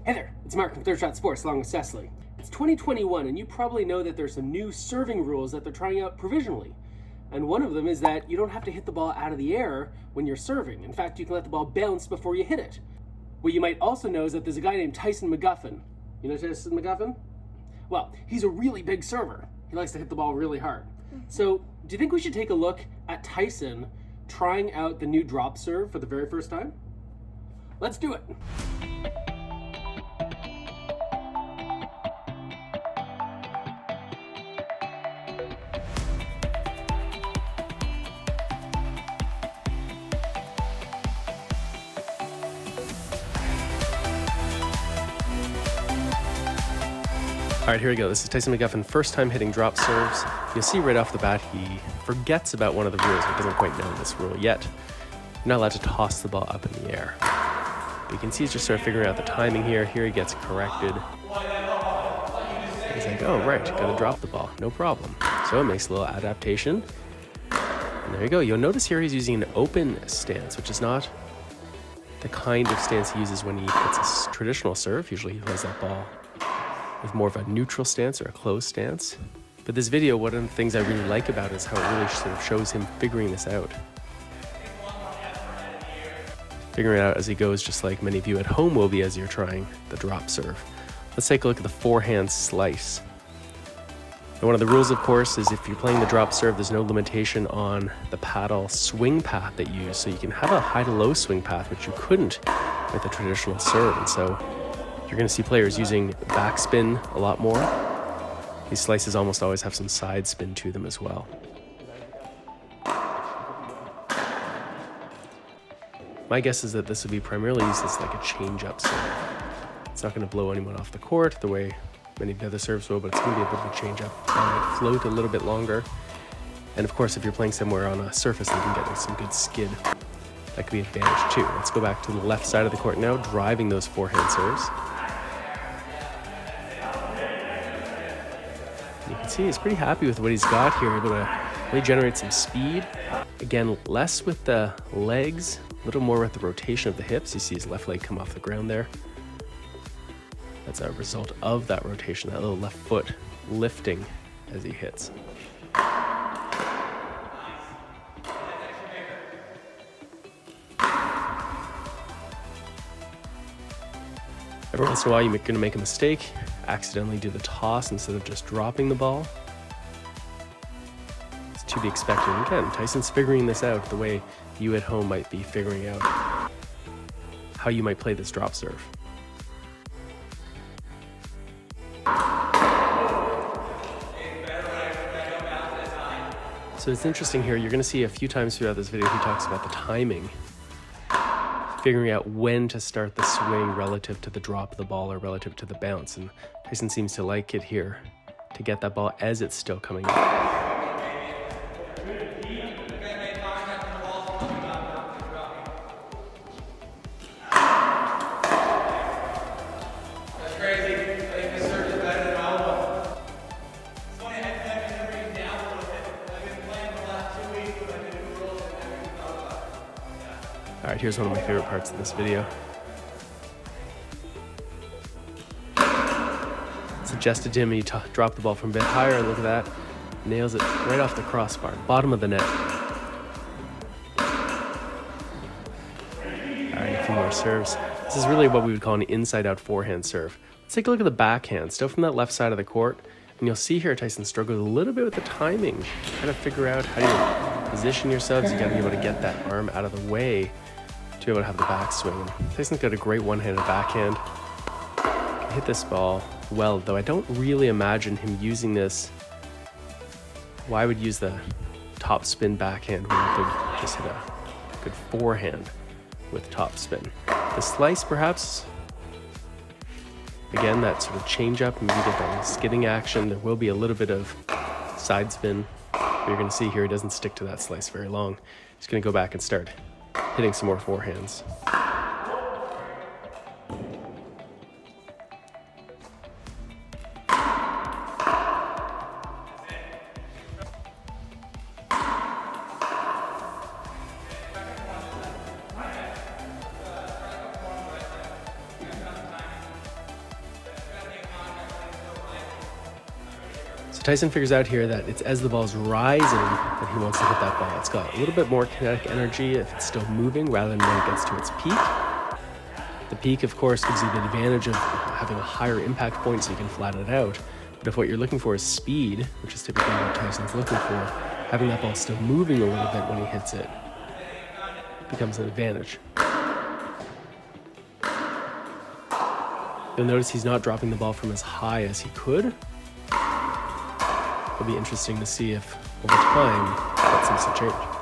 Hey there, it's Mark from Selkirk Sport along with Cecily. It's 2021 and you probably know that there's some new serving rules that they're trying out provisionally. And one of them is that you don't have to hit the ball out of the air when you're serving. In fact, you can let the ball bounce before you hit it. What you might also know is that there's a guy named Tyson McGuffin. You know Tyson McGuffin? Well, he's a really big server. He likes to hit the ball really hard. So, do you think we should take a look at Tyson trying out the new drop serve for the very first time? Let's do it. All right, here we go. This is Tyson McGuffin, first time hitting drop serves. You'll see right off the bat he forgets about one of the rules. He doesn't quite know this rule yet. You're not allowed to toss the ball up in the air. But you can see he's just sort of figuring out the timing here. Here he gets corrected. He's like, oh, right, gotta drop the ball, no problem. So it makes a little adaptation. And there you go. You'll notice here he's using an open stance, which is not the kind of stance he uses when he hits a traditional serve. Usually he plays that ball with more of a neutral stance or a closed stance. But this video, one of the things I really like about it is how it really sort of shows him figuring this out. Figuring it out as he goes, just like many of you at home will be as you're trying the drop serve. Let's take a look at the forehand slice. And one of the rules, of course, is if you're playing the drop serve, there's no limitation on the paddle swing path that you use. So you can have a high to low swing path, which you couldn't with a traditional serve. And so you're going to see players using backspin a lot more. These slices almost always have some side spin to them as well. My guess is that this would be primarily used as like a change-up serve. It's not going to blow anyone off the court the way many of the other serves will, but it's going to be a bit of a change-up. It might float a little bit longer. And of course, if you're playing somewhere on a surface, you can get some good skid. That could be an advantage too. Let's go back to the left side of the court now, driving those forehand serves. You can see he's pretty happy with what he's got here, able to really generate some speed. Again, less with the legs, a little more with the rotation of the hips. You see his left leg come off the ground there. That's a result of that rotation, that little left foot lifting as he hits. Every once in a while, you're going to make a mistake, accidentally do the toss instead of just dropping the ball. It's to be expected. And again, Tyson's figuring this out the way you at home might be figuring out how you might play this drop serve. So it's interesting here, you're going to see a few times throughout this video he talks about the timing. Figuring out when to start the swing relative to the drop of the ball or relative to the bounce. And Tyson seems to like it here, to get that ball as it's still coming up. All right, here's one of my favorite parts of this video. Suggested to him he drop the ball from a bit higher, and look at that. Nails it right off the crossbar, bottom of the net. All right, a few more serves. This is really what we would call an inside-out forehand serve. Let's take a look at the backhand, still from that left side of the court. And you'll see here Tyson struggles a little bit with the timing. Trying to figure out how you position yourselves. You gotta be able to get that arm out of the way to be able to have the backswing. Tyson's got a great one-handed backhand. Can hit this ball well, though I don't really imagine him using this. Why would use the top spin backhand when you could just hit a good forehand with top spin? The slice, perhaps. Again, that sort of change up, maybe get that skidding action. There will be a little bit of side spin. But you're going to see here he doesn't stick to that slice very long. He's going to go back and start hitting some more forehands. So Tyson figures out here that it's as the ball's rising that he wants to hit that ball. It's got a little bit more kinetic energy if it's still moving rather than when it gets to its peak. The peak, of course, gives you the advantage of having a higher impact point so you can flatten it out. But if what you're looking for is speed, which is typically what Tyson's looking for, having that ball still moving a little bit when he hits it becomes an advantage. You'll notice he's not dropping the ball from as high as he could. It'll be interesting to see if, over time, that seems to change.